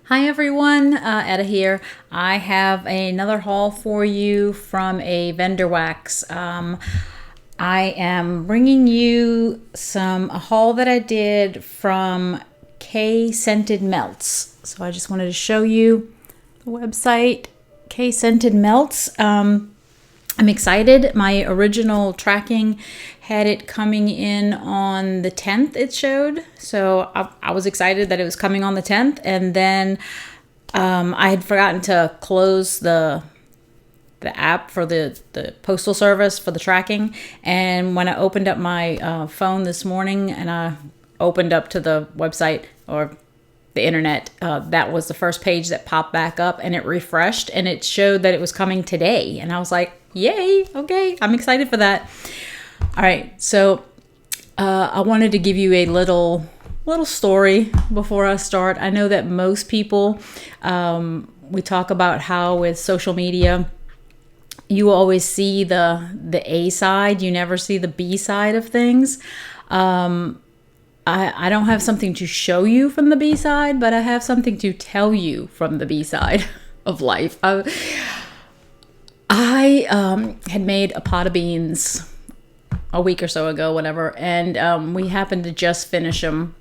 Hi everyone, Etta here. I have another haul for you from a vendor wax. I am bringing you a haul that I did from Kae Scented Melts. So I just wanted to show you the website, Kae Scented Melts. I'm excited. My original tracking had it coming in on the 10th, it showed. So I was excited that it was coming on the 10th. And then I had forgotten to close the app for the postal service for the tracking. And when I opened up my phone this morning and I opened up to the website or the internet, that was the first page that popped back up, and it refreshed and it showed that it was coming today. And I was like, yay, okay, I'm excited for that. All right, so I wanted to give you a little story before I start. I know that most people, we talk about how with social media, you always see the A side, you never see the B side of things. I don't have something to show you from the B side, but I have something to tell you from the B side of life. I had made a pot of beans a week or so ago, whatever, and we happened to just finish them.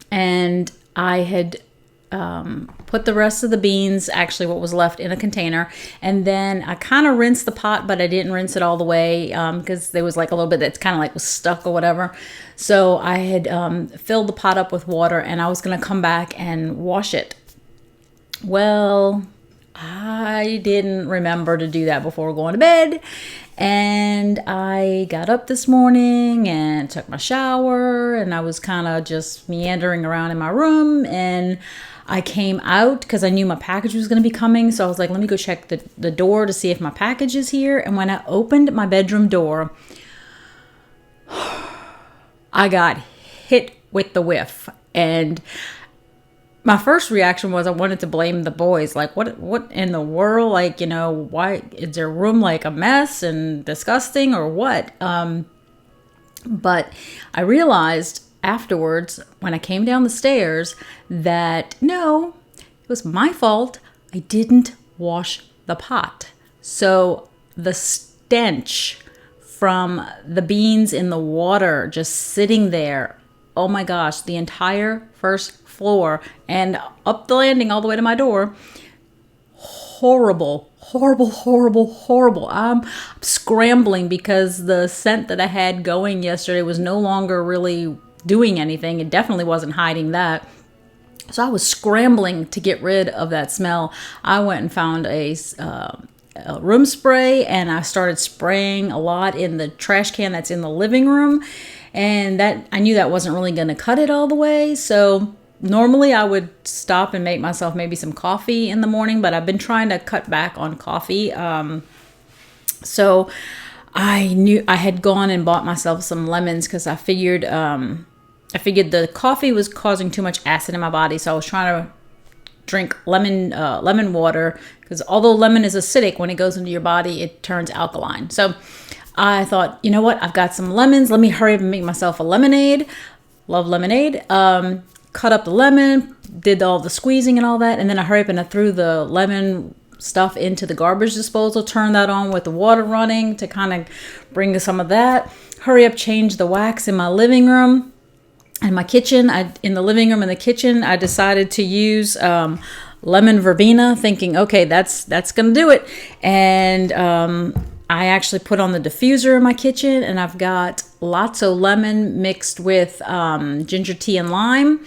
And I had put the rest of the beans, actually what was left, in a container, and then I kind of rinsed the pot, but I didn't rinse it all the way because there was like a little bit that's kind of like was stuck or whatever. So I had filled the pot up with water, and I was going to come back and wash it. Well, I didn't remember to do that before going to bed, and I got up this morning and took my shower, and I was kind of just meandering around in my room, and I came out because I knew my package was going to be coming. So I was like, let me go check the door to see if my package is here. And when I opened my bedroom door, I got hit with the whiff. And my first reaction was I wanted to blame the boys. Like, what in the world? Like, why is their room like a mess and disgusting or what? But I realized afterwards, when I came down the stairs, that no, it was my fault. I didn't wash the pot. So the stench from the beans in the water just sitting there, oh my gosh, the entire first floor and up the landing all the way to my door, horrible. I'm scrambling because the scent that I had going yesterday was no longer really doing anything. It definitely wasn't hiding that. So I was scrambling to get rid of that smell. I went and found a room spray, and I started spraying a lot in the trash can that's in the living room. And that I knew that wasn't really going to cut it all the way. So normally I would stop and make myself maybe some coffee in the morning, but I've been trying to cut back on coffee. So I knew I had gone and bought myself some lemons because I figured the coffee was causing too much acid in my body. So I was trying to drink lemon water, because although lemon is acidic, when it goes into your body, it turns alkaline. So I thought, you know what? I've got some lemons. Let me hurry up and make myself a lemonade. Love lemonade. Cut up the lemon, did all the squeezing and all that, and then I hurry up and I threw the lemon stuff into the garbage disposal, turned that on with the water running to kind of bring some of that. Hurry up, change the wax in my living room and my kitchen. In the living room and the kitchen, I decided to use lemon verbena, thinking, okay, that's gonna do it. And I actually put on the diffuser in my kitchen, and I've got lots of lemon mixed with ginger tea and lime.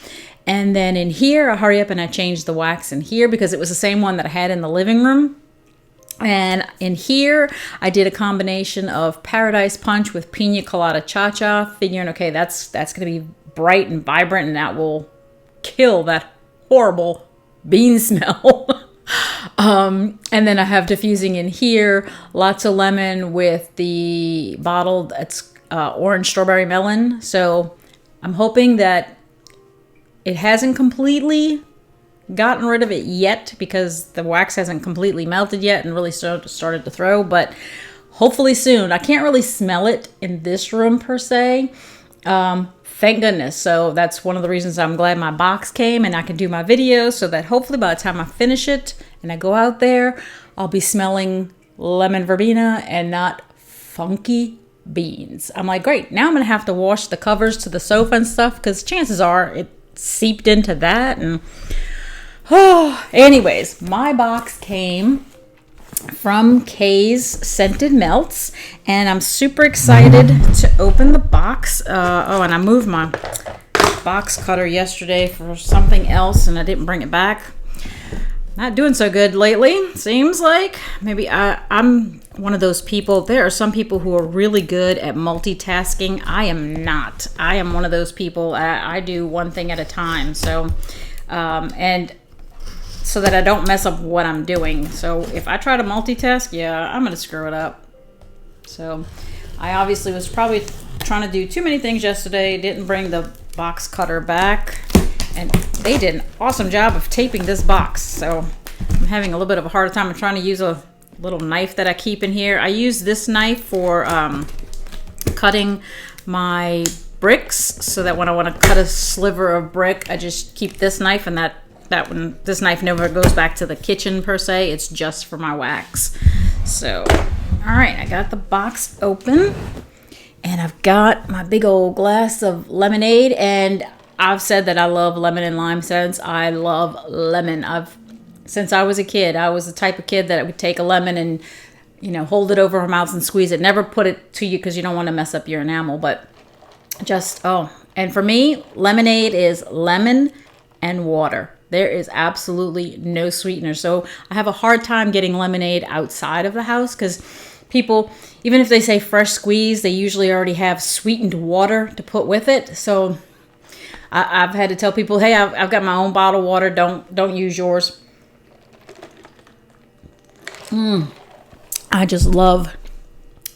And then in here, I hurry up and I changed the wax in here because it was the same one that I had in the living room. And in here, I did a combination of Paradise Punch with Pina Colada Cha-Cha, figuring, okay, that's going to be bright and vibrant, and that will kill that horrible bean smell. And then I have diffusing in here, lots of lemon with the bottle that's orange strawberry melon. So I'm hoping that it hasn't completely gotten rid of it yet, because the wax hasn't completely melted yet and really started to throw, but hopefully soon. I can't really smell it in this room per se. thank goodness. So that's one of the reasons I'm glad my box came and I can do my videos, so that hopefully by the time I finish it and I go out there, I'll be smelling lemon verbena and not funky beans. I'm like, great, now I'm gonna have to wash the covers to the sofa and stuff, because chances are it seeped into that. And anyways, my box came from Kae's Scented Melts, and I'm super excited to open the box. And I moved my box cutter yesterday for something else and I didn't bring it back. Not doing so good lately, seems like. Maybe I'm one of those people. There are some people who are really good at multitasking. I am not. I am one of those people. I do one thing at a time. So, and so that I don't mess up what I'm doing. So if I try to multitask, yeah, I'm going to screw it up. So I obviously was probably trying to do too many things yesterday. Didn't bring the box cutter back. And they did an awesome job of taping this box. So I'm having a little bit of a hard time. I'm trying to use a little knife that I keep in here. I use this knife for cutting my bricks, so that when I want to cut a sliver of brick, I just keep this knife, and that one, this knife never goes back to the kitchen per se. It's just for my wax. So, all right, I got the box open, and I've got my big old glass of lemonade, and I've said that I love lemon and lime scents. I love lemon. Since I was a kid, I was the type of kid that would take a lemon and, hold it over her mouth and squeeze it. Never put it to you because you don't want to mess up your enamel, but just, and for me, lemonade is lemon and water. There is absolutely no sweetener. So I have a hard time getting lemonade outside of the house, because people, even if they say fresh squeeze, they usually already have sweetened water to put with it. So I've had to tell people, hey, I've got my own bottled water. Don't use yours. I just love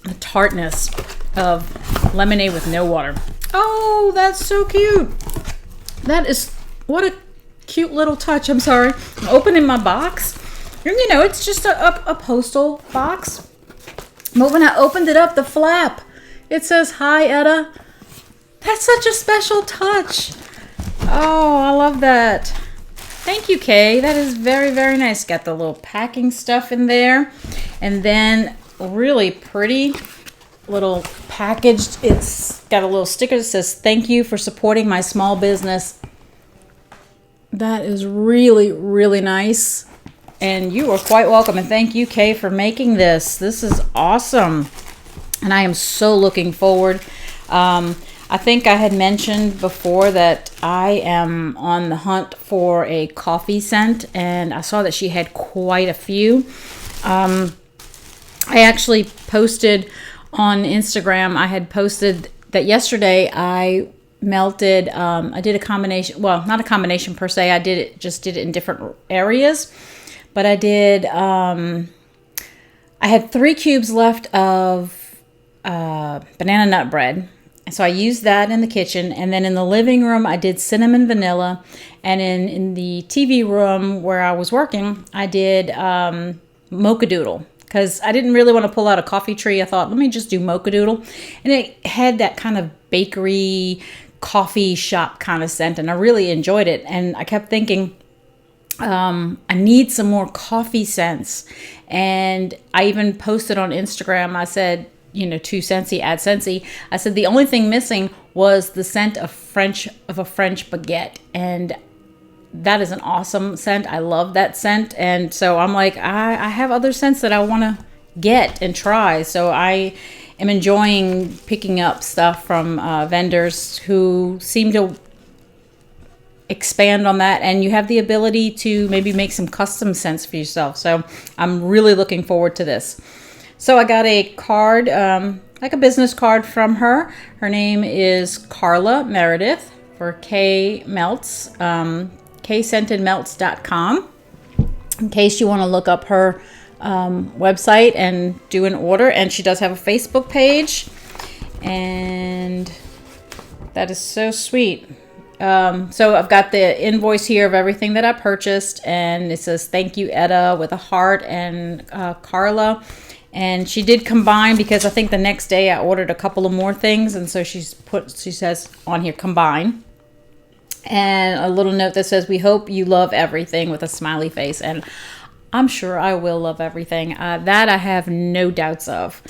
the tartness of lemonade with no water. Oh, that's so cute. What a cute little touch. I'm sorry. I'm opening my box. And, it's just a postal box. But when I opened it up, the flap, it says, "Hi, Etta." That's such a special touch. Oh, I love that. Thank you, Kae. That is very, very nice. Got the little packing stuff in there. And then really pretty little packaged. It's got a little sticker that says, "Thank you for supporting my small business." That is really, really nice. And you are quite welcome. And thank you, Kae, for making this. This is awesome. And I am so looking forward. I think I had mentioned before that I am on the hunt for a coffee scent, and I saw that she had quite a few. I actually posted on Instagram, I had posted that yesterday I melted, I did a combination, well, not a combination per se, I did it in different areas, but I did, I had 3 cubes left of banana nut bread. So I used that in the kitchen, and then in the living room, I did cinnamon vanilla, and in the TV room where I was working, I did mochadoodle, because I didn't really want to pull out a coffee tree. I thought, let me just do mochadoodle, and it had that kind of bakery, coffee shop kind of scent, and I really enjoyed it, and I kept thinking, I need some more coffee scents, and I even posted on Instagram, I said, to Scentsy, at Scentsy, I said the only thing missing was the scent of a French baguette, and that is an awesome scent. I love that scent, and so I'm like, I have other scents that I want to get and try, so I am enjoying picking up stuff from vendors who seem to expand on that, and you have the ability to maybe make some custom scents for yourself, so I'm really looking forward to this. So I got a card, like a business card from her. Her name is Carla Meredith for Kae Melts, KaeScentedMelts.com. In case you want to look up her website and do an order. And she does have a Facebook page. And that is so sweet. So I've got the invoice here of everything that I purchased. And it says, "Thank you, Etta," with a heart, and Carla. And she did combine because I think the next day I ordered a couple of more things. And so she says on here, combine. And a little note that says, we hope you love everything with a smiley face. And I'm sure I will love everything. That I have no doubts of.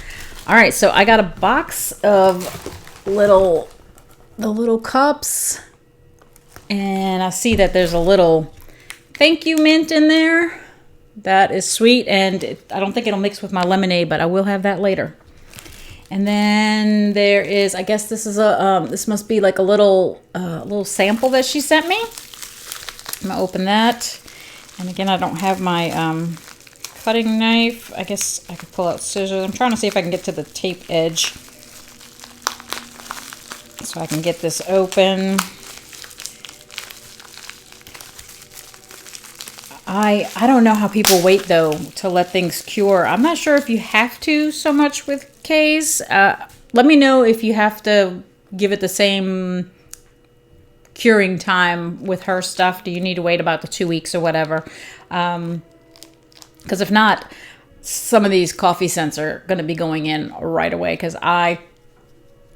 All right, so I got a box of the little cups. And I see that there's a little thank you mint in there. That is sweet, and I don't think it'll mix with my lemonade, but I will have that later. And then there is, I guess this is this must be like a little sample that she sent me. I'm gonna open that. And again, I don't have my cutting knife. I guess I could pull out scissors. I'm trying to see if I can get to the tape edge so I can get this open. I don't know how people wait, though, to let things cure. I'm not sure if you have to so much with Kae's. Let me know if you have to give it the same curing time with her stuff. Do you need to wait about the 2 weeks or whatever? Because if not, some of these coffee scents are going to be going in right away because I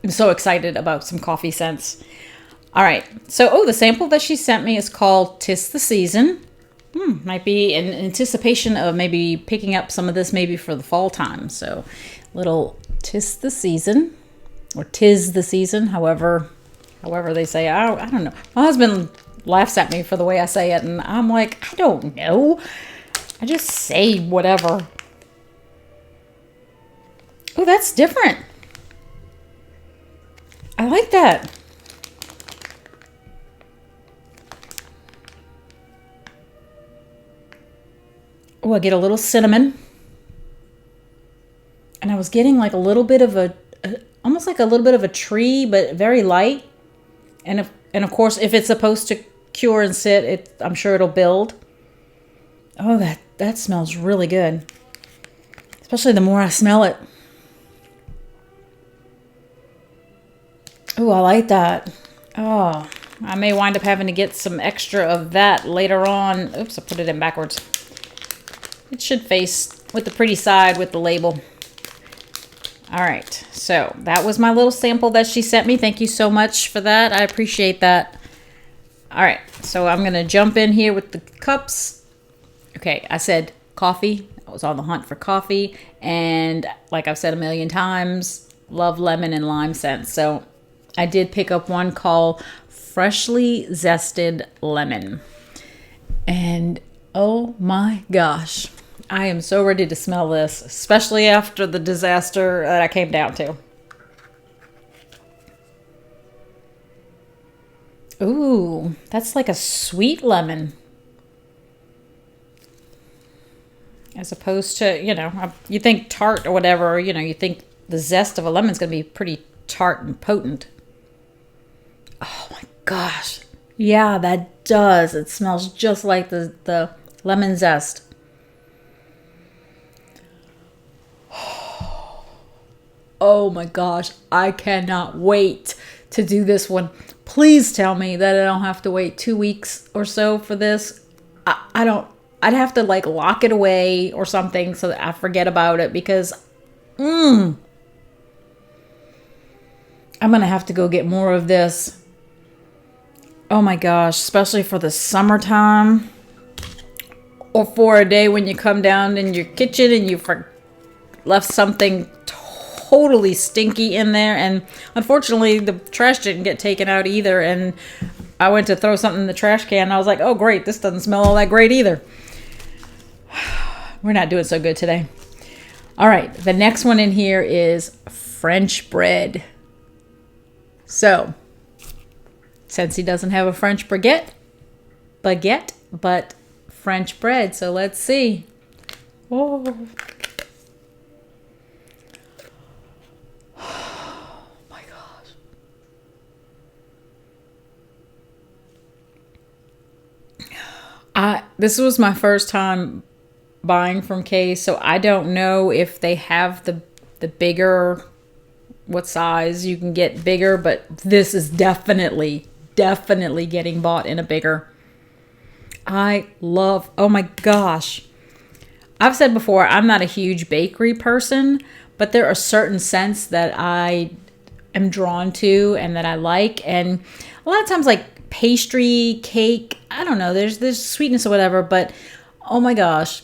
am so excited about some coffee scents. All right. So, the sample that she sent me is called 'Tis the Season. Might be in anticipation of maybe picking up some of this maybe for the fall time. So little 'Tis the Season, or 'Tis the Season, however they say. I don't know. My husband laughs at me for the way I say it, and I'm like, I don't know. I just say whatever. Oh, that's different. I like that. Oh, I get a little cinnamon. And I was getting like a little bit of almost like a little bit of a tree, but very light. And of course, if it's supposed to cure and sit, I'm sure it'll build. Oh, that smells really good. Especially the more I smell it. Oh, I like that. Oh, I may wind up having to get some extra of that later on. Oops, I put it in backwards. It should face with the pretty side with the label. All right, so that was my little sample that she sent me. Thank you so much for that. I appreciate that. All right, so I'm going to jump in here with the cups. Okay, I said coffee. I was on the hunt for coffee. And like I've said a million times, love lemon and lime scents. So I did pick up one called Freshly Zested Lemon. And oh my gosh, I am so ready to smell this, especially after the disaster that I came down to. Ooh, that's like a sweet lemon. As opposed to, you think tart or whatever, you think the zest of a lemon is going to be pretty tart and potent. Oh my gosh. Yeah, that does. It smells just like the lemon zest. Oh my gosh, I cannot wait to do this one. Please tell me that I don't have to wait 2 weeks or so for this. I'd have to like lock it away or something so that I forget about it because I'm going to have to go get more of this. Oh my gosh, especially for the summertime or for a day when you come down in your kitchen and you left something totally stinky in there. And unfortunately, the trash didn't get taken out either. And I went to throw something in the trash can and I was like, oh great, this doesn't smell all that great either. We're not doing so good today. All right, the next one in here is French bread. So, since he doesn't have a French baguette, but French bread. So let's see. Oh. My gosh. This was my first time buying from Kae, so I don't know if they have the bigger, what size you can get bigger, but this is definitely getting bought in a bigger. Oh my gosh. I've said before, I'm not a huge bakery person, but there are certain scents that I am drawn to and that I like. And a lot of times, like pastry, cake, I don't know, there's sweetness or whatever, but oh my gosh.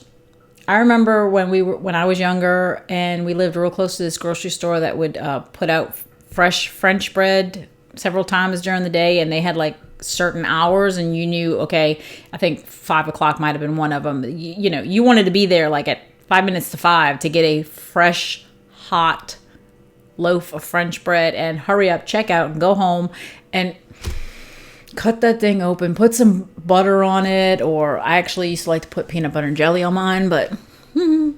I remember when I was younger and we lived real close to this grocery store that would put out fresh French bread several times during the day, and they had like certain hours, and you knew, okay, I think 5 o'clock might have been one of them. You know, you wanted to be there like at 5 minutes to 5 to get a fresh, hot loaf of French bread and hurry up, check out, and go home and cut that thing open, put some butter on it, or I actually used to like to put peanut butter and jelly on mine, but oh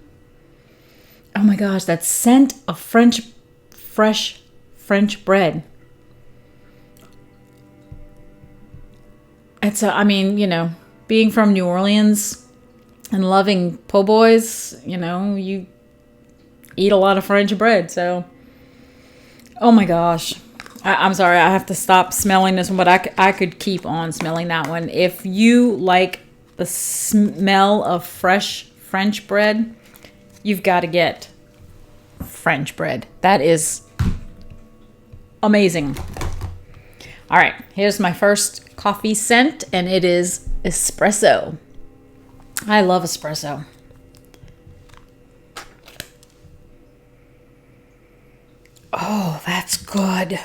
my gosh, that scent of fresh French bread. I mean, you know, being from New Orleans and loving po' boys, you know, you eat a lot of French bread, so oh my gosh. I'm sorry, I have to stop smelling this one, but I could keep on smelling that one. If you like the smell of fresh French bread, you've got to get French bread. That is amazing. All right, here's my first coffee scent, and it is espresso. I love espresso. Oh, that's good.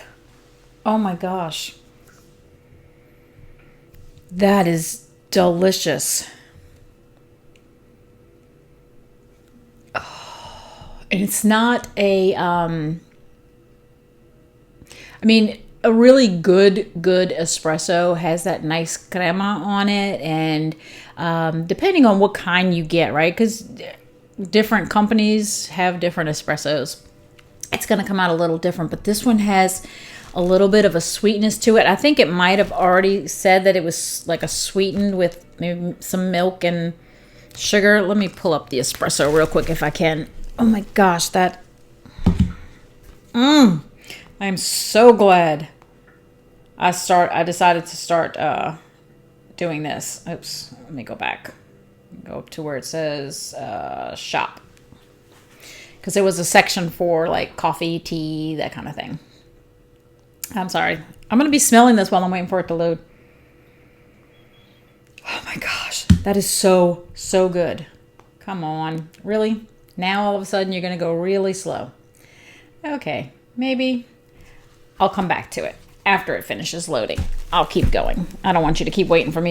Oh my gosh. That is delicious. Oh, and it's not I mean, a really good espresso has that nice crema on it, and depending on what kind you get, right? Because different companies have different espressos. It's going to come out a little different, but this one has a little bit of a sweetness to it. I think it might have already said that it was like a sweetened with maybe some milk and sugar. Let me pull up the espresso real quick if I can. Oh my gosh, that... I'm so glad I decided to start doing this. Oops, let me go back. Go up to where it says shop. Because there was a section for like coffee, tea, that kind of thing. I'm sorry. I'm going to be smelling this while I'm waiting for it to load. Oh my gosh. That is so good. Come on. Really? Now all of a sudden you're going to go really slow. Okay. Maybe I'll come back to it after it finishes loading. I'll keep going. I don't want you to keep waiting for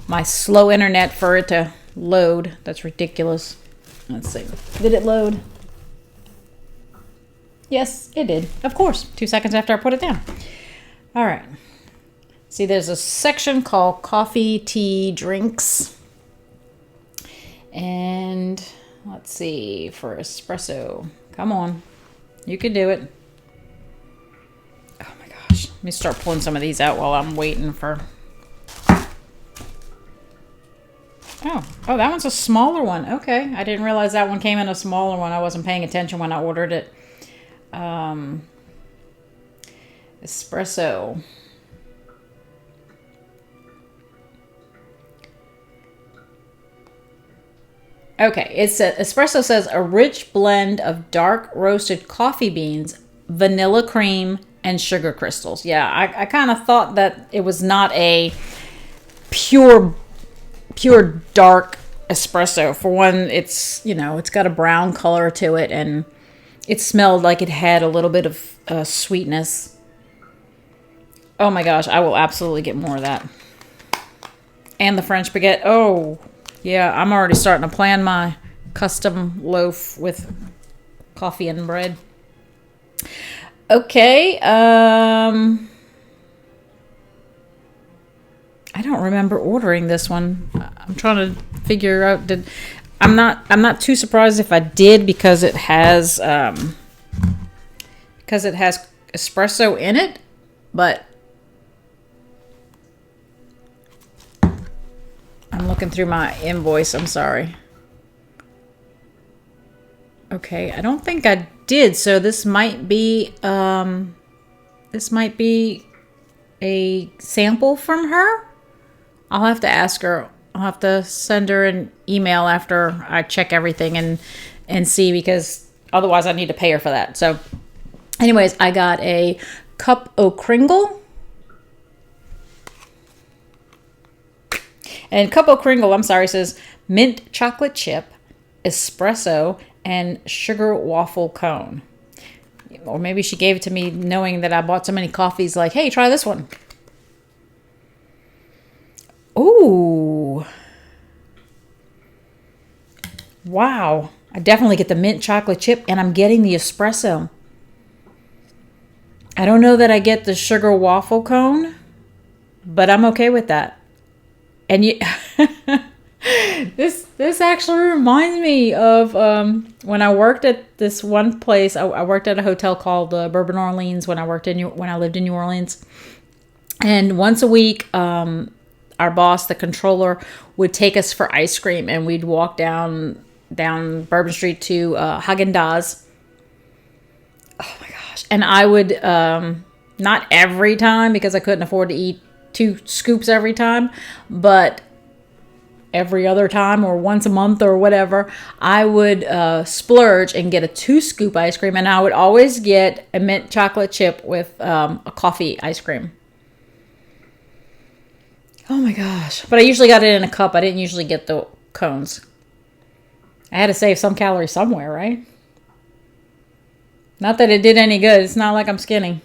my slow internet for it to load. That's ridiculous. Let's see. Did it load? Yes, it did. Of course. 2 seconds after I put it down. All right. See, there's a section called coffee, tea, drinks. And let's see, for espresso. Come on. You can do it. Oh my gosh. Let me start pulling some of these out while I'm waiting for... Oh, that one's a smaller one. Okay. I didn't realize that one came in a smaller one. I wasn't paying attention when I ordered it. Espresso. Okay, espresso says a rich blend of dark roasted coffee beans, vanilla cream, and sugar crystals. Yeah, I kind of thought that it was not a pure dark espresso. For one, it's got a brown color to it, and it smelled like it had a little bit of sweetness. Oh my gosh, I will absolutely get more of that. And the French baguette. Oh, yeah, I'm already starting to plan my custom loaf with coffee and bread. Okay, I don't remember ordering this one. I'm trying to figure out. I'm not too surprised if I did, because it has espresso in it, but I'm looking through my invoice. I'm sorry. Okay, I don't think I did. So this might be a sample from her. I'll have to ask her I'll have to send her an email after I check everything and see, because otherwise I need to pay her for that. So anyways, I got a cup o' Kringle. And cup o' Kringle, I'm sorry, says mint chocolate chip, espresso, and sugar waffle cone. Or maybe she gave it to me knowing that I bought so many coffees, like, hey, try this one. Ooh. Wow. I definitely get the mint chocolate chip, and I'm getting the espresso. I don't know that I get the sugar waffle cone, but I'm okay with that. And you, this actually reminds me of when I worked at this one place. I worked at a hotel called Bourbon Orleans when I lived in New Orleans, and once a week, our boss, the controller, would take us for ice cream, and we'd walk down Bourbon Street to Haagen-Dazs. Oh my gosh! And I would not every time, because I couldn't afford to eat 2 scoops every time, but every other time or once a month or whatever, I would splurge and get a 2-scoop ice cream, and I would always get a mint chocolate chip with a coffee ice cream. Oh my gosh. But I usually got it in a cup. I didn't usually get the cones. I had to save some calories somewhere, right? Not that it did any good. It's not like I'm skinny.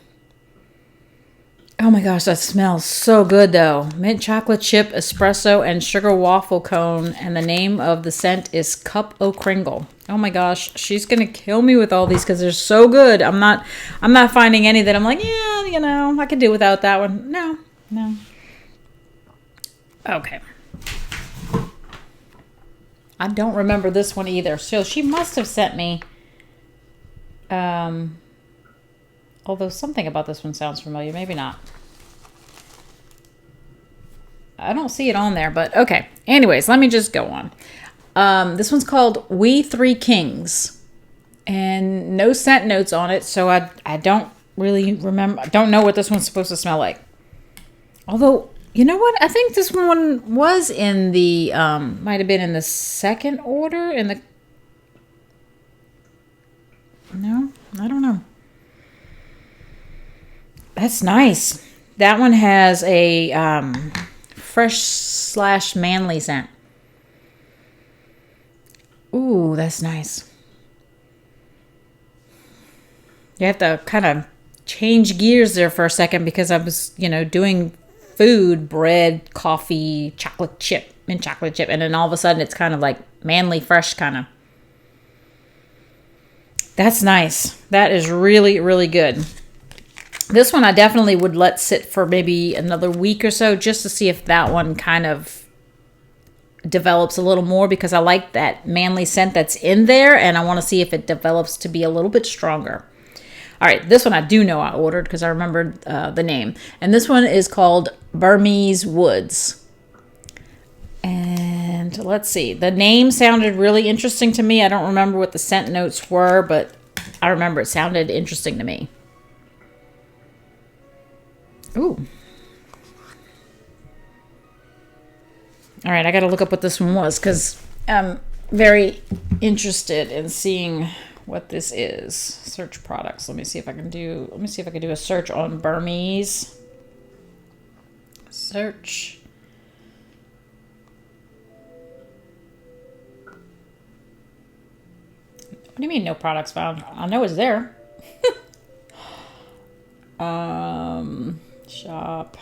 Oh my gosh, that smells so good though. Mint chocolate chip, espresso, and sugar waffle cone. And the name of the scent is Cup o' Kringle. Oh my gosh, she's gonna kill me with all these because they're so good. I'm not finding any that I'm like, yeah, I could do without that one. No. Okay. I don't remember this one either. So she must have sent me, although something about this one sounds familiar. Maybe not. I don't see it on there, but okay. Anyways, let me just go on. This one's called We Three Kings. And no scent notes on it, so I don't really remember. I don't know what this one's supposed to smell like. Although, you know what? I think this one was in the, might have been in the second order. No, I don't know. That's nice. That one has a fresh / manly scent. Ooh, that's nice. You have to kind of change gears there for a second because I was, doing food, bread, coffee, chocolate chip, mint chocolate chip. And then all of a sudden it's kind of like manly, fresh kind of. That's nice. That is really, really good. This one I definitely would let sit for maybe another week or so just to see if that one kind of develops a little more, because I like that manly scent that's in there and I want to see if it develops to be a little bit stronger. All right, this one I do know I ordered because I remembered the name. And this one is called Burmese Woods. And let's see. The name sounded really interesting to me. I don't remember what the scent notes were, but I remember it sounded interesting to me. Ooh. All right, I got to look up what this one was because I'm very interested in seeing what this is. Search products. Let me see if I can do a search on Burmese. Search. What do you mean no products found? I know it's there. Shop.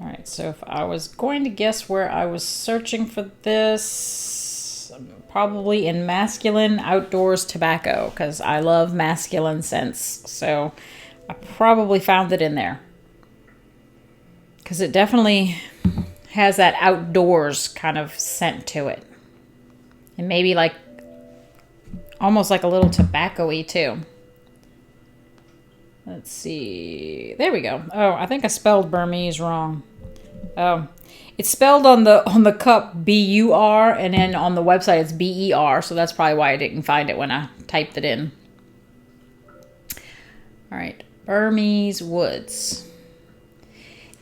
All right, so if I was going to guess where I was searching for this, probably in masculine outdoors tobacco, because I love masculine scents. So I probably found it in there. Because it definitely has that outdoors kind of scent to it. And maybe like, almost like a little tobacco-y too. Let's see. There we go. Oh, I think I spelled Burmese wrong. Oh, it's spelled on the cup B-U-R, and then on the website it's B-E-R, so that's probably why I didn't find it when I typed it in. All right, Burmese Woods.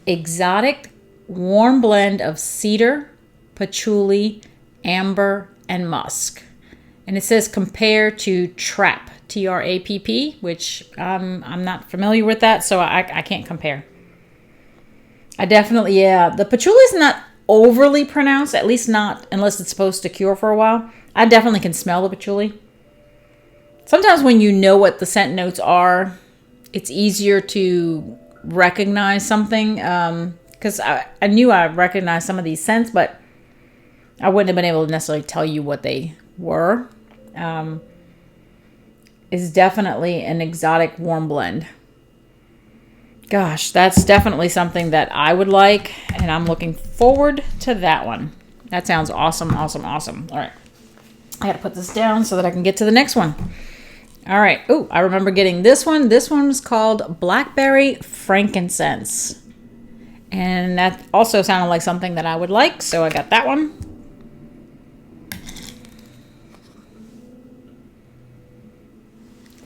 Exotic warm blend of cedar, patchouli, amber, and musk. And it says compare to Trapp, Trapp, which I'm not familiar with that, so I can't compare. I definitely, yeah, the patchouli is not overly pronounced, at least not unless it's supposed to cure for a while. I definitely can smell the patchouli. Sometimes when you know what the scent notes are, it's easier to recognize something, because I knew I recognized some of these scents, but I wouldn't have been able to necessarily tell you what they were. Is definitely an exotic warm blend. Gosh, that's definitely something that I would like, and I'm looking forward to that one. That sounds awesome, awesome, awesome. All right. I got to put this down so that I can get to the next one. All right. Oh, I remember getting this one. This one was called Blackberry Frankincense. And that also sounded like something that I would like, so I got that one.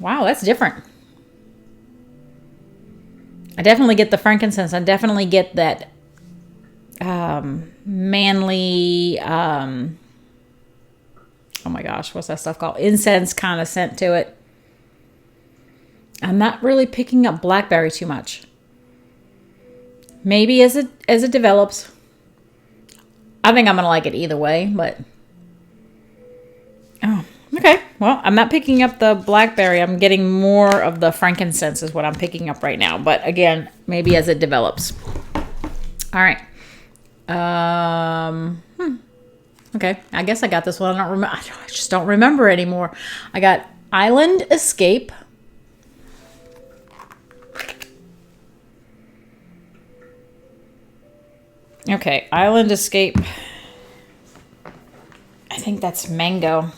Wow, that's different. I definitely get the frankincense. I definitely get that manly, oh my gosh, what's that stuff called? Incense kind of scent to it. I'm not really picking up blackberry too much. Maybe as it develops. I think I'm going to like it either way, but oh, okay. Well, I'm not picking up the blackberry. I'm getting more of the frankincense is what I'm picking up right now. But again, maybe as it develops. All right. Okay. I guess I got this one. I just don't remember anymore. I got Island Escape. Okay. Island Escape. I think that's mango.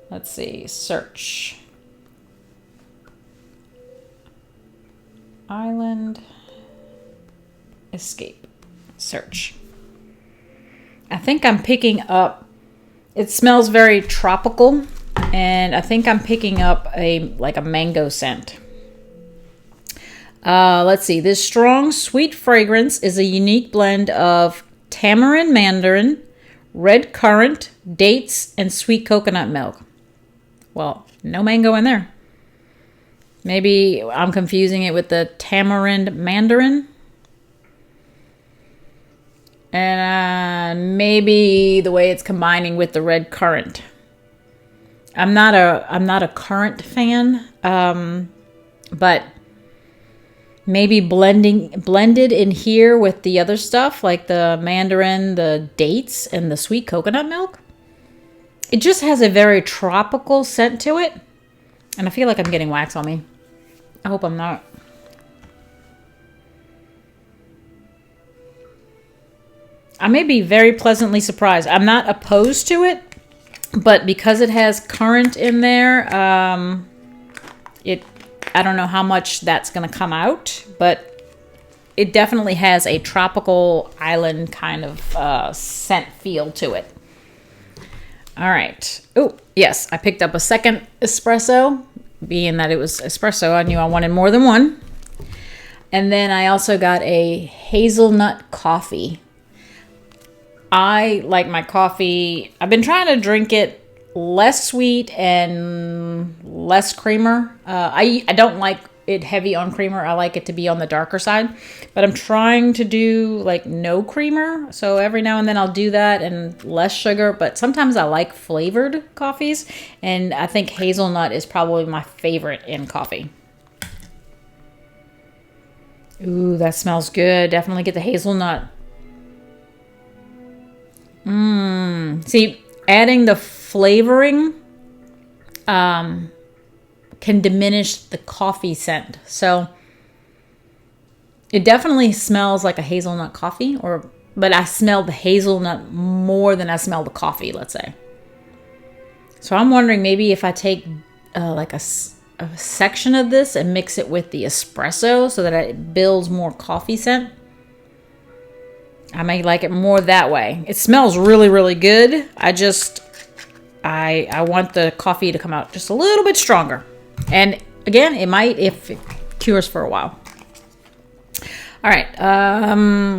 Let's see, search. Island Escape, search. I think I'm picking up, it smells very tropical, and I think I'm picking up a mango scent. Let's see, this strong sweet fragrance is a unique blend of tamarind mandarin, red currant, dates, and sweet coconut milk. Well, no mango in there. Maybe I'm confusing it with the tamarind mandarin. And maybe the way it's combining with the red currant. I'm not a currant fan, but maybe blended in here with the other stuff like the mandarin, the dates, and the sweet coconut milk. It just has a very tropical scent to it. And I feel like I'm getting wax on me. I hope I'm not. I may be very pleasantly surprised. I'm not opposed to it, but because it has currant in there, I don't know how much that's going to come out, but it definitely has a tropical island kind of scent feel to it. All right. Oh, yes. I picked up a second espresso. Being that it was espresso, I knew I wanted more than one. And then I also got a hazelnut coffee. I like my coffee. I've been trying to drink it less sweet and less creamer. I don't like it heavy on creamer. I like it to be on the darker side, but I'm trying to do like no creamer. So every now and then I'll do that and less sugar, but sometimes I like flavored coffees, and I think hazelnut is probably my favorite in coffee. Ooh, that smells good. Definitely get the hazelnut. See, adding the flavoring can diminish the coffee scent. So it definitely smells like a hazelnut coffee, but I smell the hazelnut more than I smell the coffee, let's say. So I'm wondering maybe if I take like a section of this and mix it with the espresso so that it builds more coffee scent. I may like it more that way. It smells really, really good. I want the coffee to come out just a little bit stronger. And again, it might if it cures for a while. All right.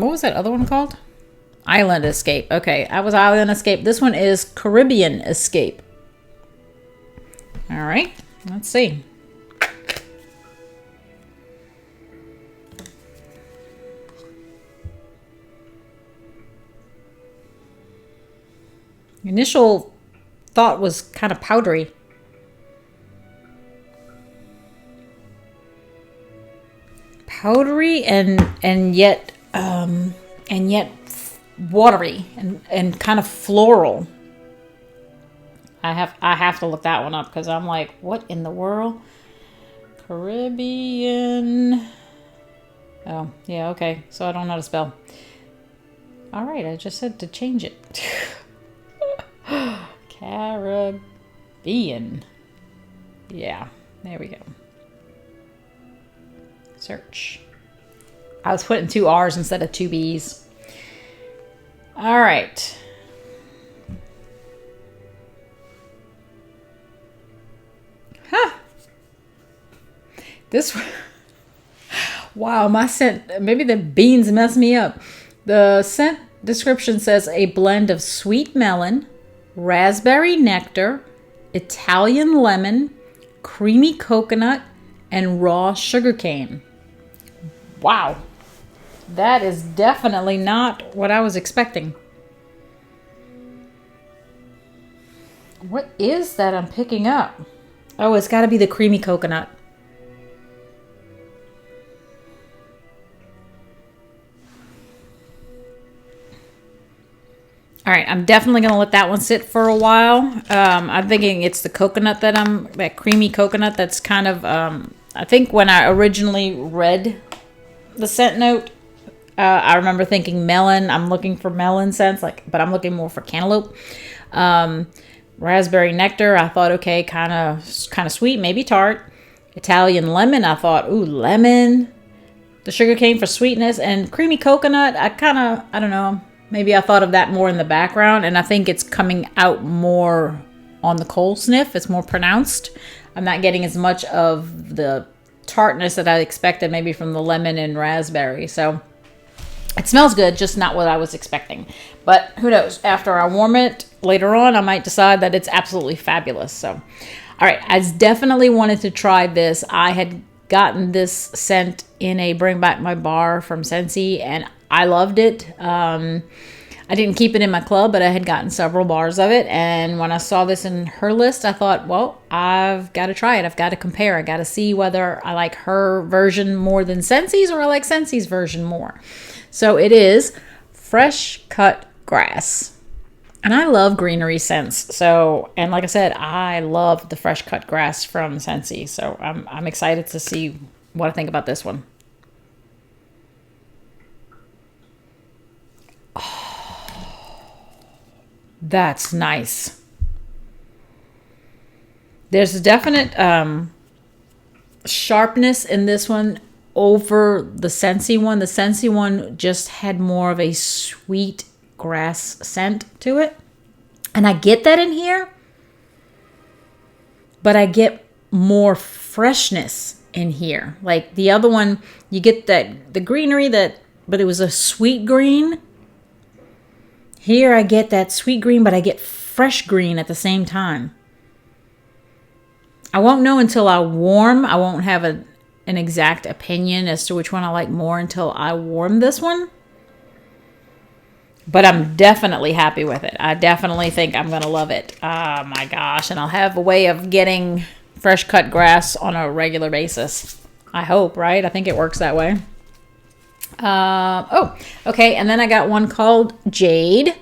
What was that other one called? Island Escape. Okay, I was Island Escape. This one is Caribbean Escape. All right, let's see. Initial thought was kind of powdery. Powdery and yet watery and kind of floral. I have to look that one up because I'm like, what in the world? Caribbean. Oh, yeah, okay. So I don't know how to spell. All right, I just said to change it. Caribbean. Yeah, there we go. Search. I was putting 2 R's instead of 2 B's. All right. Huh. This, wow, my scent, maybe the beans messed me up. The scent description says a blend of sweet melon, raspberry nectar, Italian lemon, creamy coconut, and raw sugarcane. Wow. That is definitely not what I was expecting. What is that I'm picking up? Oh, it's got to be the creamy coconut. All right, I'm definitely going to let that one sit for a while. I'm thinking it's the coconut that creamy coconut that's kind of, I think when I originally read the scent note, I remember thinking melon. I'm looking for melon scents, but I'm looking more for cantaloupe. Raspberry nectar, I thought, okay, kind of sweet, maybe tart. Italian lemon, I thought, ooh, lemon. The sugarcane for sweetness, and creamy coconut, I don't know. Maybe I thought of that more in the background, and I think it's coming out more on the cold sniff. It's more pronounced. I'm not getting as much of the tartness that I expected maybe from the lemon and raspberry. So it smells good, just not what I was expecting. But who knows? After I warm it later on, I might decide that it's absolutely fabulous. So, all right, I definitely wanted to try this. I had gotten this scent in a Bring Back My Bar from Scentsy, and I loved it. I didn't keep it in my club, but I had gotten several bars of it. And when I saw this in her list, I thought, well, I've got to try it. I've got to compare. I got to see whether I like her version more than Scentsy's or I like Scentsy's version more. So it is Fresh Cut Grass. And I love greenery scents. So, and like I said, I love the Fresh Cut Grass from Scentsy. So I'm excited to see what I think about this one. That's nice. There's a definite sharpness in this one over the Scentsy one. The Scentsy one just had more of a sweet grass scent to it. And I get that in here, but I get more freshness in here. Like the other one, you get the greenery but it was a sweet green. Here I get that sweet green, but I get fresh green at the same time. I won't know until I warm. I won't have an exact opinion as to which one I like more until I warm this one. But I'm definitely happy with it. I definitely think I'm going to love it. Oh my gosh. And I'll have a way of getting fresh cut grass on a regular basis. I hope, right? I think it works that way. Oh, okay. And then I got one called Jade,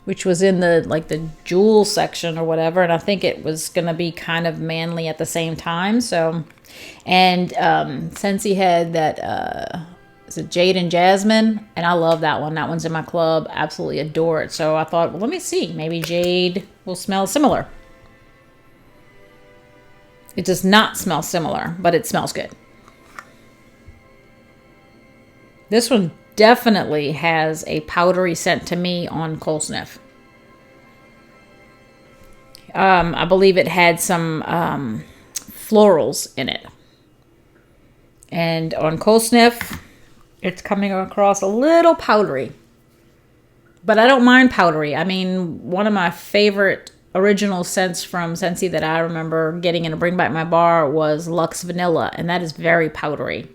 which was in the jewel section or whatever. And I think it was going to be kind of manly at the same time. So, and Scentsy had that, is it Jade and Jasmine? And I love that one. That one's in my club. Absolutely adore it. So I thought, well, let me see. Maybe Jade will smell similar. It does not smell similar, but it smells good. This one definitely has a powdery scent to me on cold sniff. I believe it had some florals in it. And on cold sniff, It's coming across a little powdery. But I don't mind powdery. I mean, one of my favorite original scents from Scentsy that I remember getting in a Bring Back My Bar was Luxe Vanilla, and that is very powdery.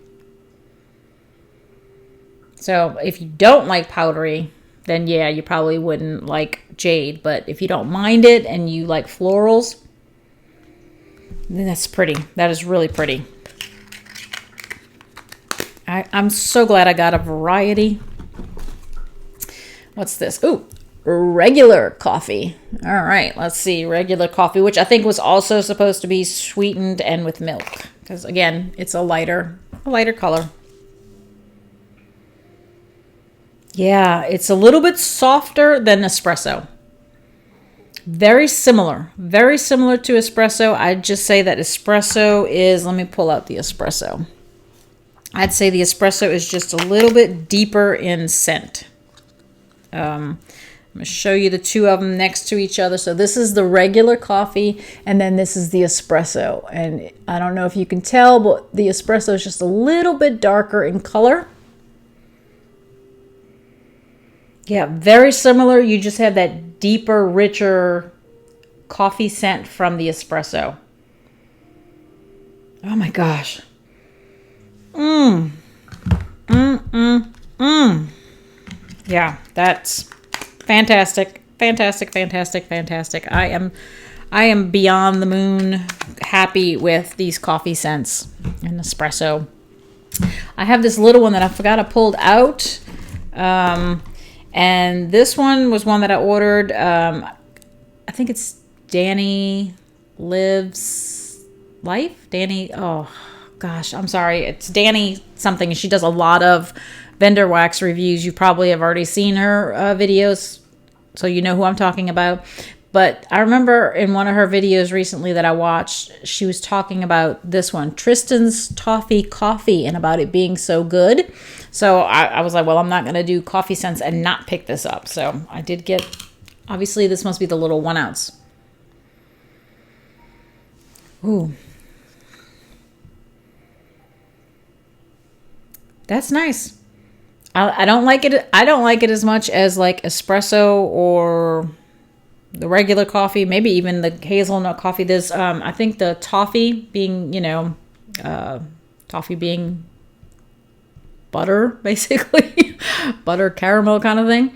So if you don't like powdery, then yeah, you probably wouldn't like Jade. But if you don't mind it and you like florals, then that's pretty. That is really pretty. I'm so glad I got a variety. What's this? Ooh, regular coffee. All right, let's see. Regular coffee, which I think was also supposed to be sweetened and with milk. Because again, it's a lighter color. Yeah, it's a little bit softer than espresso. Very similar to espresso. I'd just say that espresso is, let me pull out the espresso. I'd say the espresso is just a little bit deeper in scent. I'm going to show you the two of them next to each other. So this is the regular coffee, and then this is the espresso. And I don't know if you can tell, but the espresso is just a little bit darker in color. Yeah, very similar. You just have that deeper, richer coffee scent from the espresso. Oh my gosh. Yeah, that's fantastic. I am beyond the moon happy with these coffee scents and espresso. I have this little one that I forgot I pulled out. And this one was one that I ordered. I think it's Danny Lives Life. Danny, oh gosh, I'm sorry. It's Danny something. She does a lot of vendor wax reviews. You probably have already seen her videos, so you know who I'm talking about. But I remember in one of her videos recently that I watched, she was talking about this one, Tristan's Toffee Coffee, and about it being so good. So I was like, well, I'm not going to do coffee scents and not pick this up. So I did get, obviously this must be the little 1 ounce. Ooh. That's nice. I don't like it. I don't like it as much as like espresso or the regular coffee, maybe even the hazelnut coffee. There's, I think the toffee being, toffee being butter, basically, butter caramel kind of thing.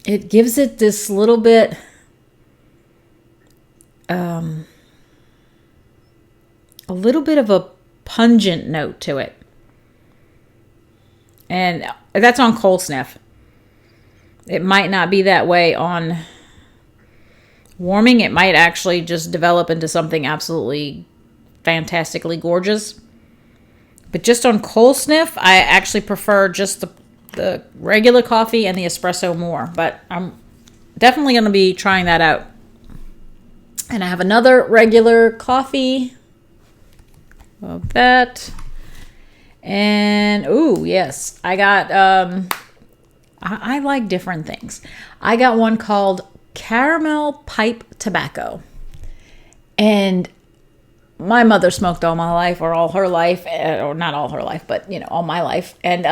It gives it this little bit, a little bit of a pungent note to it. And that's on cold sniff. It might not be that way on warming. It might actually just develop into something absolutely fantastically gorgeous. But just on cold sniff, I actually prefer just the regular coffee and the espresso more. But I'm definitely going to be trying that out. And I have another regular coffee of that. And, ooh, yes, I got, I like different things. I got one called Caramel Pipe Tobacco. And my mother smoked all my life, or all her life, or not all her life, but, all my life. And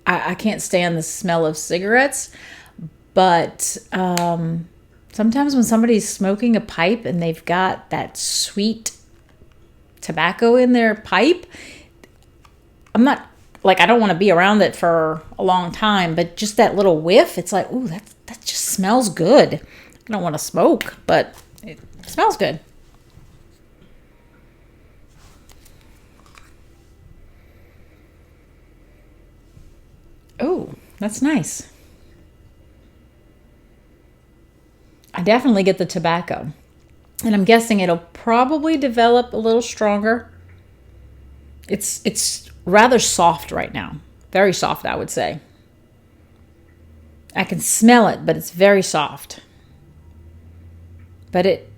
I can't stand the smell of cigarettes. But sometimes when somebody's smoking a pipe and they've got that sweet tobacco in their pipe, I'm not like, I don't want to be around it for a long time, but just that little whiff, it's like, ooh, that just smells good. I don't want to smoke, but it smells good. Oh, that's nice. I definitely get the tobacco. And I'm guessing it'll probably develop a little stronger. It's rather soft right now. Very soft, I would say. I can smell it, but it's very soft. But it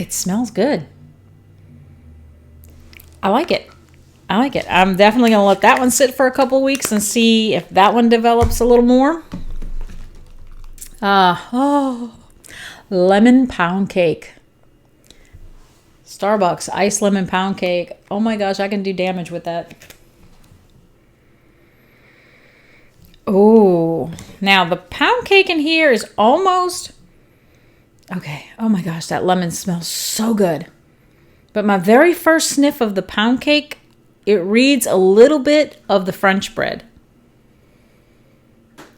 smells good. I like it. I'm definitely going to let that one sit for a couple of weeks and see if that one develops a little more. Lemon pound cake. Starbucks iced lemon pound cake. Oh my gosh, I can do damage with that. Oh, now the pound cake in here is almost... Okay, oh my gosh, that lemon smells so good. But my very first sniff of the pound cake, it reads a little bit of the French bread.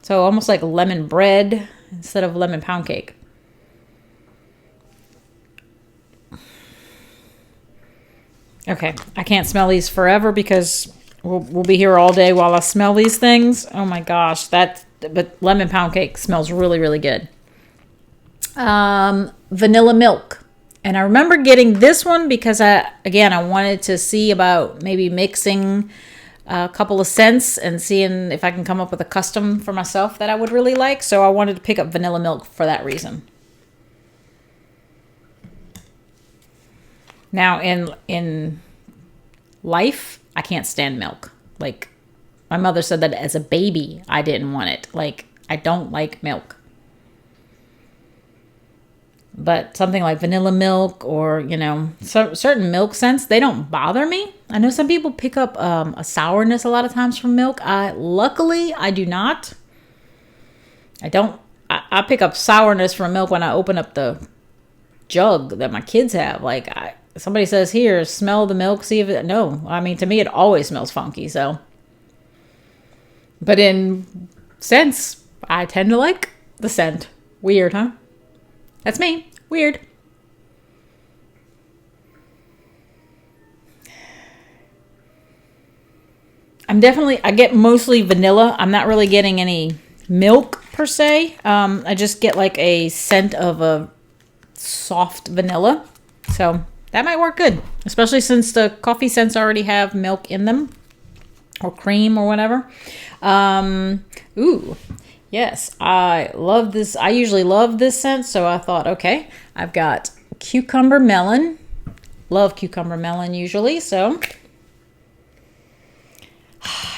So almost like lemon bread instead of lemon pound cake. Okay, I can't smell these forever because we'll be here all day while I smell these things. Oh my gosh, but lemon pound cake smells really, really good. Vanilla milk. And I remember getting this one because I wanted to see about maybe mixing a couple of scents and seeing if I can come up with a custom for myself that I would really like. So I wanted to pick up vanilla milk for that reason. Now in life, I can't stand milk. Like my mother said that as a baby, I didn't want it. Like I don't like milk. But something like vanilla milk or, certain milk scents, they don't bother me. I know some people pick up a sourness a lot of times from milk. Luckily, I do not. I pick up sourness from milk when I open up the jug that my kids have. Like, somebody says, here, smell the milk, see if it... No, I mean, to me, it always smells funky, so... But in scents, I tend to like the scent. Weird, huh? That's me. Weird. I get mostly vanilla. I'm not really getting any milk per se. I just get like a scent of a soft vanilla. So that might work good, especially since the coffee scents already have milk in them or cream or whatever. Ooh. Yes, I love this. I usually love this scent, so I thought, okay, I've got cucumber melon. Love cucumber melon usually, so.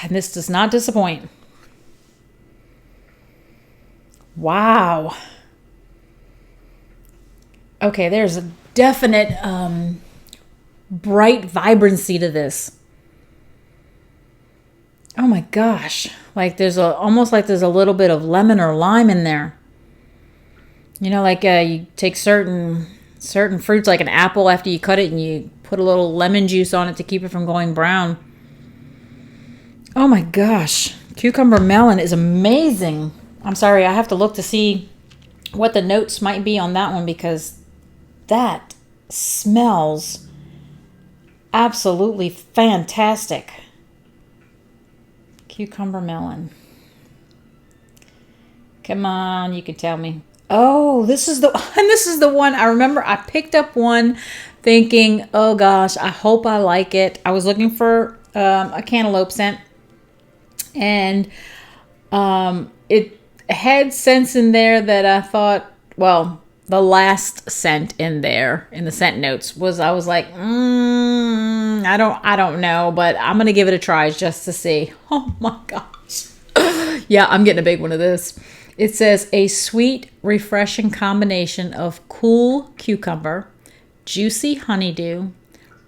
And this does not disappoint. Wow. Okay, there's a definite bright vibrancy to this. Oh my gosh. Like almost like there's a little bit of lemon or lime in there. Like you take certain fruits like an apple after you cut it and you put a little lemon juice on it to keep it from going brown. Oh my gosh. Cucumber melon is amazing. I'm sorry, I have to look to see what the notes might be on that one because that smells absolutely fantastic. Cucumber melon. Come on, you can tell me. Oh, this is the one. I remember I picked up one thinking, oh gosh, I hope I like it. I was looking for a cantaloupe scent. And it had scents in there that I thought, well, the last scent in there in the scent notes was, I was like, I don't know, but I'm going to give it a try just to see. Oh my gosh. Yeah, I'm getting a big one of this. It says a sweet, refreshing combination of cool cucumber, juicy honeydew,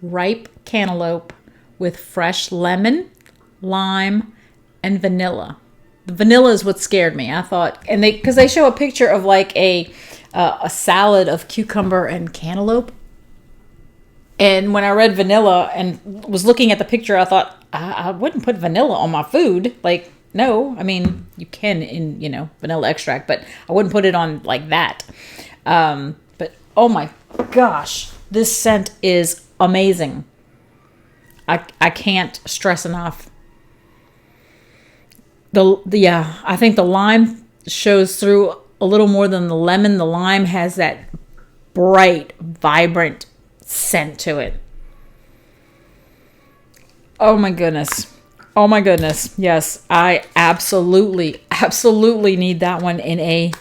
ripe cantaloupe with fresh lemon, lime, and vanilla. The vanilla is what scared me. I thought, and because they show a picture of like a salad of cucumber and cantaloupe. And when I read vanilla and was looking at the picture, I thought, I wouldn't put vanilla on my food. Like, no, I mean, you can in, vanilla extract, but I wouldn't put it on like that. But oh my gosh, this scent is amazing. I can't stress enough. I think the lime shows through a little more than the lemon. The lime has that bright, vibrant scent to it. Oh my goodness. Oh my goodness. Yes, I absolutely need that one in a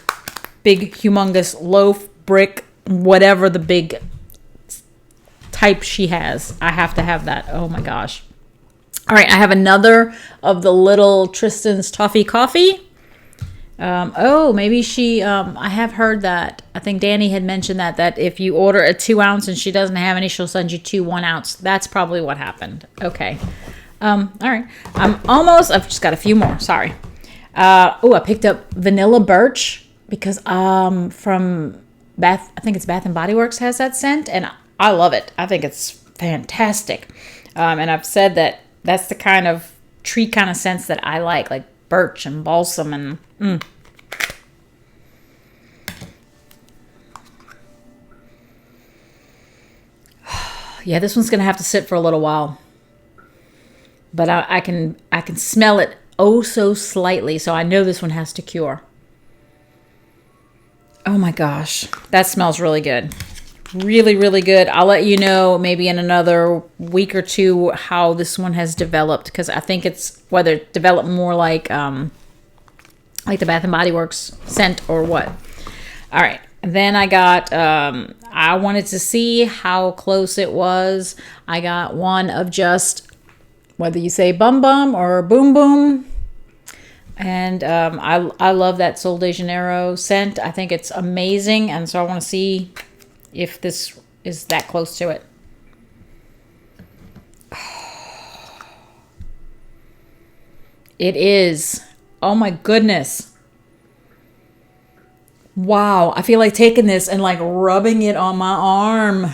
big, humongous loaf, brick, whatever the big type she has. I have to have that. Oh my gosh. All right, I have another of the little Tristan's Toffee Coffee. Oh, maybe she, I have heard that. I think Danny had mentioned that if you order a 2 ounce and she doesn't have any, she'll send you 2 1 ounce. That's probably what happened. Okay. All right. I've just got a few more. Sorry. I picked up vanilla birch because, from I think it's Bath and Body Works has that scent, and I love it. I think it's fantastic. And I've said that that's the kind of tree kind of scents that I like birch and balsam and yeah, this one's gonna have to sit for a little while, but I can smell it oh so slightly, so I know this one has to cure. Oh my gosh, that smells really good. Really, really good. I'll let you know maybe in another week or two how this one has developed, because I think it's whether it developed more like the Bath and Body Works scent or what. All right. And then I got, I wanted to see how close it was. I got one of just, whether you say bum bum or boom boom. And I love that Sol de Janeiro scent. I think it's amazing. And so I want to see if this is that close to it. It is. Oh my goodness. Wow. I feel like taking this and rubbing it on my arm.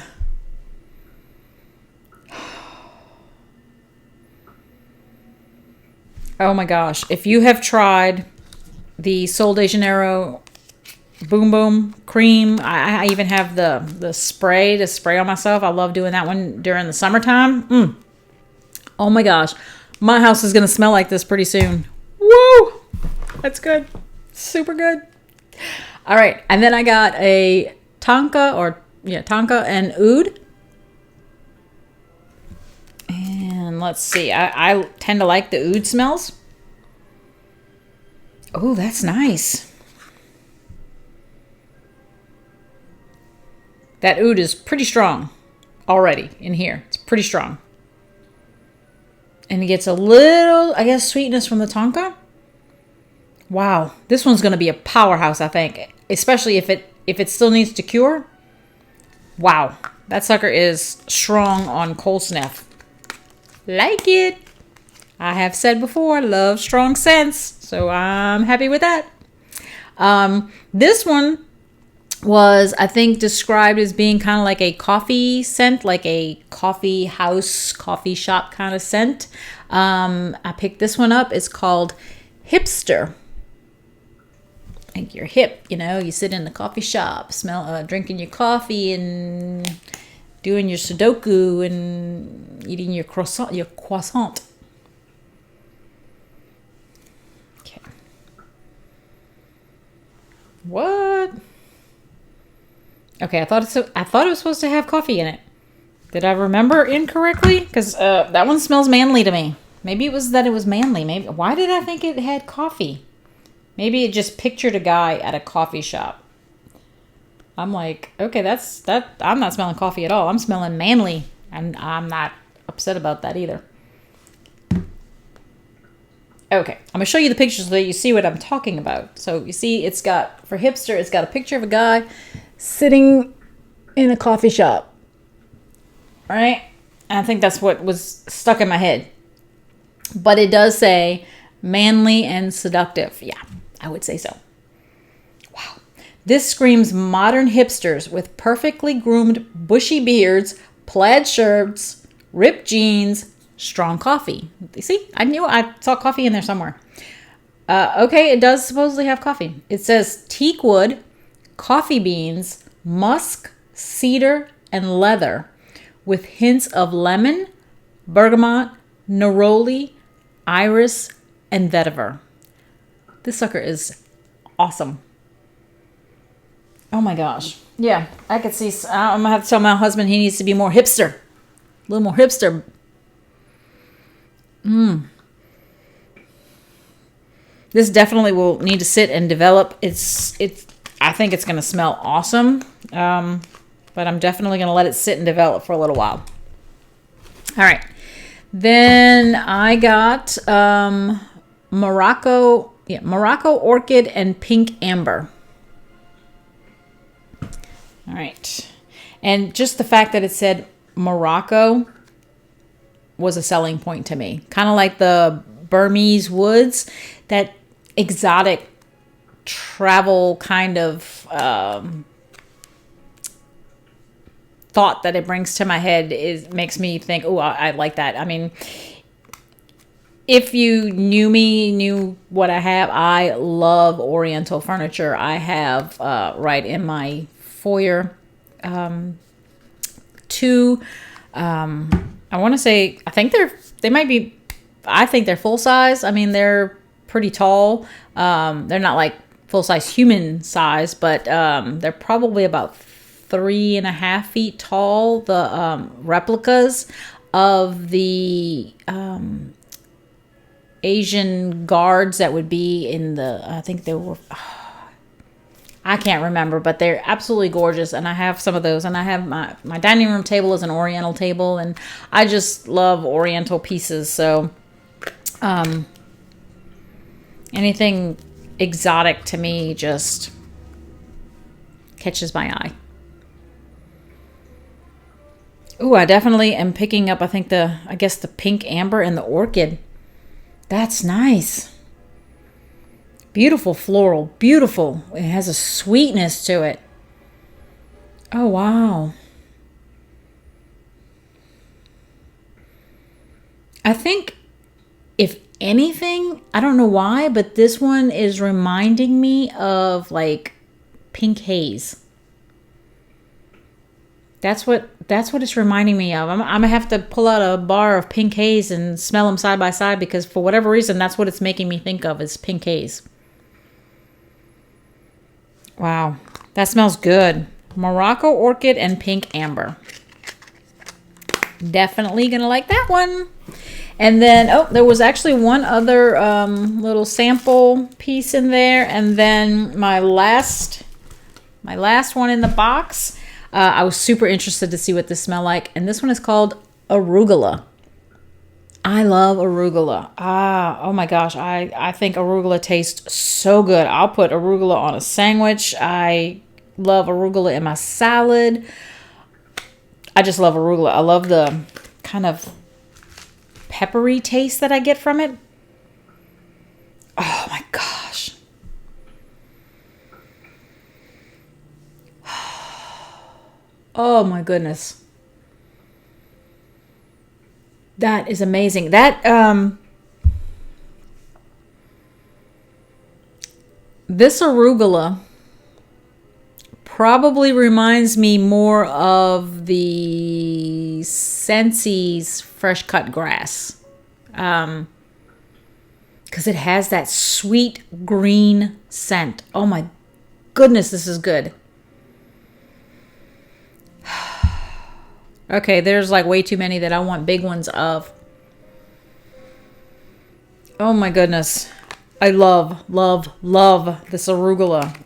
Oh my gosh. If you have tried the Sol de Janeiro Boom Boom Cream, I even have the spray to spray on myself. I love doing that one during the summertime. Oh my gosh. My house is going to smell like this pretty soon. Woo! That's good. Super good. All right. And then I got a Tonka and Oud. And let's see. I tend to like the Oud smells. Oh, that's nice. That Oud is pretty strong already in here. It's pretty strong. And it gets a little, I guess, sweetness from the Tonka. Wow. This one's going to be a powerhouse, I think. Especially if it still needs to cure. Wow. That sucker is strong on cold sniff. Like it. I have said before, love strong scents. So I'm happy with that. This one was, I think, described as being kind of like a coffee scent, like a coffee house, coffee shop kind of scent. I picked this one up. It's called Hipster. Like you're hip, you sit in the coffee shop, drinking your coffee and doing your Sudoku and eating your croissant. Okay. What? Okay, I thought it was supposed to have coffee in it. Did I remember incorrectly? Because that one smells manly to me. Maybe it was that it was manly. Maybe. Why did I think it had coffee? Maybe it just pictured a guy at a coffee shop. I'm like, okay, that's that. I'm not smelling coffee at all. I'm smelling manly, and I'm not upset about that either. Okay, I'm gonna show you the pictures so that you see what I'm talking about. So you see, for Hipster, it's got a picture of a guy sitting in a coffee shop. All right, and I think that's what was stuck in my head. But it does say manly and seductive. Yeah, I would say so. Wow. This screams modern hipsters with perfectly groomed bushy beards, plaid shirts, ripped jeans, strong coffee. You see, I saw coffee in there somewhere. Okay, it does supposedly have coffee. It says teak wood, coffee beans, musk, cedar, and leather with hints of lemon, bergamot, neroli, iris, and vetiver. This sucker is awesome. Oh my gosh. Yeah, I could see. I'm going to have to tell my husband he needs to be more hipster. A little more hipster. This definitely will need to sit and develop. I think it's going to smell awesome. But I'm definitely going to let it sit and develop for a little while. All right. Then I got Morocco Yeah, Morocco Orchid and Pink Amber. All right. And just the fact that it said Morocco was a selling point to me. Kind of like the Burmese woods, that exotic travel kind of thought that it brings to my head makes me think, oh, I like that. I mean, if you knew what I have, I love Oriental furniture. I have right in my foyer two. I want to say, I think they're full size. I mean, they're pretty tall. They're not like full size human size, but they're probably about 3.5 feet tall. The replicas of the Asian guards that would be in I think they were, I can't remember, but they're absolutely gorgeous. And I have some of those, and I have my dining room table is an Oriental table, and I just love Oriental pieces. So anything exotic to me just catches my eye. Ooh, I definitely am picking up, I think the pink amber and the orchid. That's nice. Beautiful floral, beautiful. It has a sweetness to it. Oh, wow. I think, if anything, I don't know why, but this one is reminding me of like pink haze. That's what it's reminding me of. I'm gonna have to pull out a bar of pink haze and smell them side by side, because for whatever reason, that's what it's making me think of, is pink haze. Wow, that smells good. Morocco Orchid and Pink Amber. Definitely gonna like that one. And then, there was actually one other little sample piece in there. And then my last one in the box, I was super interested to see what this smelled like. And this one is called arugula. I love arugula. Oh my gosh. I think arugula tastes so good. I'll put arugula on a sandwich. I love arugula in my salad. I just love arugula. I love the kind of peppery taste that I get from it. Oh my gosh. Oh my goodness. That is amazing. That this arugula probably reminds me more of the Scentsy fresh cut grass, because it has that sweet green scent. Oh my goodness, this is good. Okay, there's like way too many that I want big ones of. Oh my goodness. I love, love, love this arugula.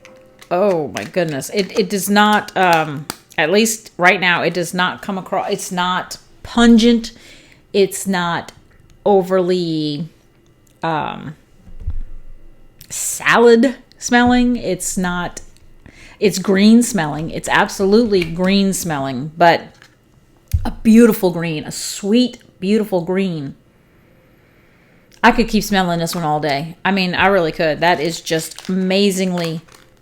Oh my goodness. It does not, at least right now, it does not come across, it's not pungent. It's not overly salad smelling. It's green smelling. It's absolutely green smelling, but a beautiful green, a sweet, beautiful green. I could keep smelling this one all day. I mean, I really could. That is just amazingly,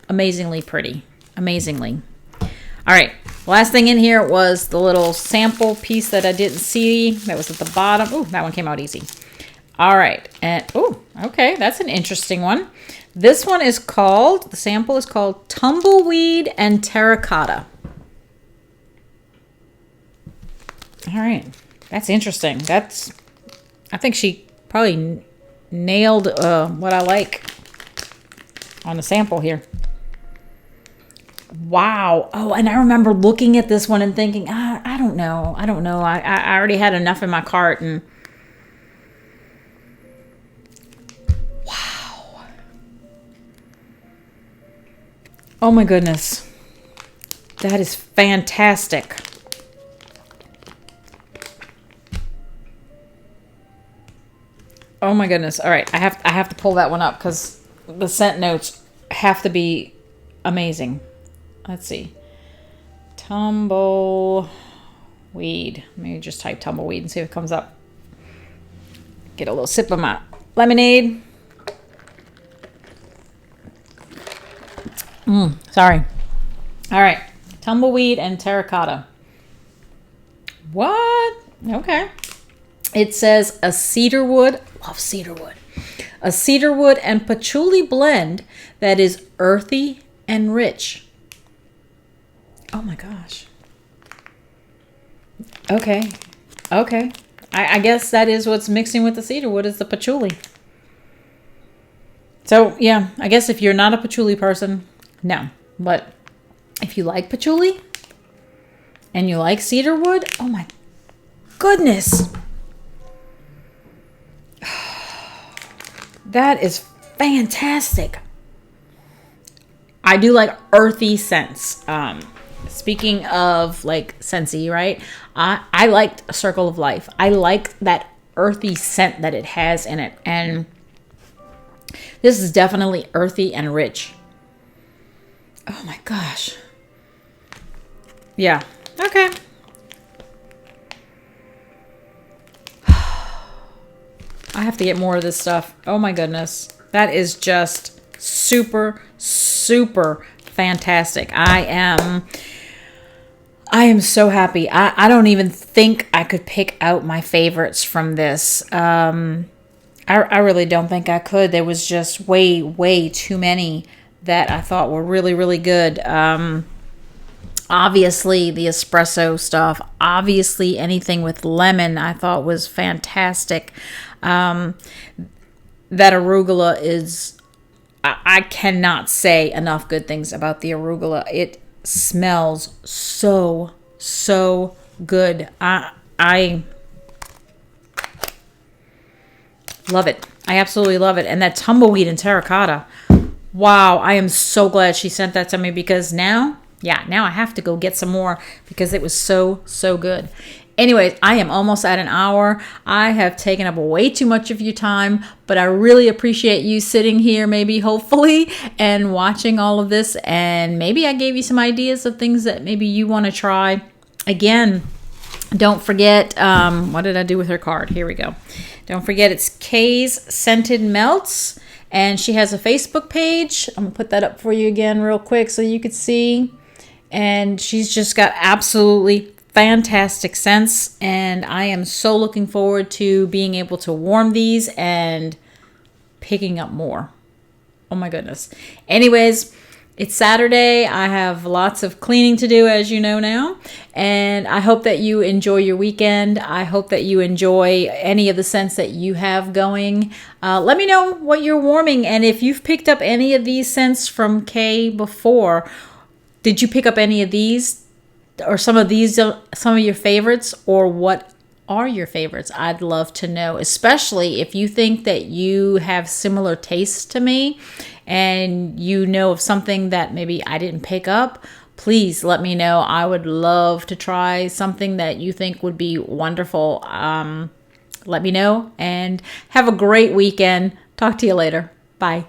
amazingly pretty. Amazingly. All right. Last thing in here was the little sample piece that I didn't see. That was at the bottom. Ooh, that one came out easy. All right. And, ooh, okay. That's an interesting one. This one is called, the sample is called Tumbleweed and Terracotta. All right. That's interesting. I think she probably nailed what I like on the sample here. Wow. Oh, and I remember looking at this one and thinking, I don't know. I already had enough in my cart. And wow. Oh my goodness. That is fantastic. Oh my goodness. All right. I have to pull that one up because the scent notes have to be amazing. Let's see. Tumbleweed. Let me just type tumbleweed and see if it comes up. Get a little sip of my lemonade. Sorry. All right. Tumbleweed and terracotta. What? Okay. It says a cedarwood. Love cedarwood. A cedarwood and patchouli blend that is earthy and rich. Oh my gosh. Okay. Okay. I guess that is what's mixing with the cedarwood is the patchouli. So, yeah, I guess if you're not a patchouli person, no. But if you like patchouli and you like cedarwood, oh my goodness. That is fantastic. I do like earthy scents. Speaking of like scentsy, right? I liked Circle of Life. I like that earthy scent that it has in it. And this is definitely earthy and rich. Oh my gosh. Yeah. Okay. I have to get more of this stuff. Oh my goodness. That is just super, super fantastic. I am so happy. I don't even think I could pick out my favorites from this. I really don't think I could. There was just way, way too many that I thought were really, really good. Obviously, the espresso stuff. Obviously, anything with lemon I thought was fantastic. That arugula is... I cannot say enough good things about the arugula. It smells so, so good. I love it. I absolutely love it. And that tumbleweed and terracotta. Wow, I am so glad she sent that to me because now I have to go get some more because it was so, so good. Anyways, I am almost at an hour. I have taken up way too much of your time, but I really appreciate you sitting here, maybe, hopefully, and watching all of this. And maybe I gave you some ideas of things that maybe you want to try. Again, don't forget, what did I do with her card? Here we go. Don't forget, it's Kae's Scented Melts. And she has a Facebook page. I'm going to put that up for you again real quick so you could see. And she's just got absolutely fantastic scents. And I am so looking forward to being able to warm these and picking up more. Oh my goodness. Anyways, it's Saturday. I have lots of cleaning to do, as you know now. And I hope that you enjoy your weekend. I hope that you enjoy any of the scents that you have going. Let me know what you're warming. And if you've picked up any of these scents from Kae before, did you pick up any of these? Or some of these, some of your favorites? Or what are your favorites? I'd love to know. Especially if you think that you have similar tastes to me. And you know of something that maybe I didn't pick up, please let me know. I would love to try something that you think would be wonderful. Let me know and have a great weekend. Talk to you later. Bye.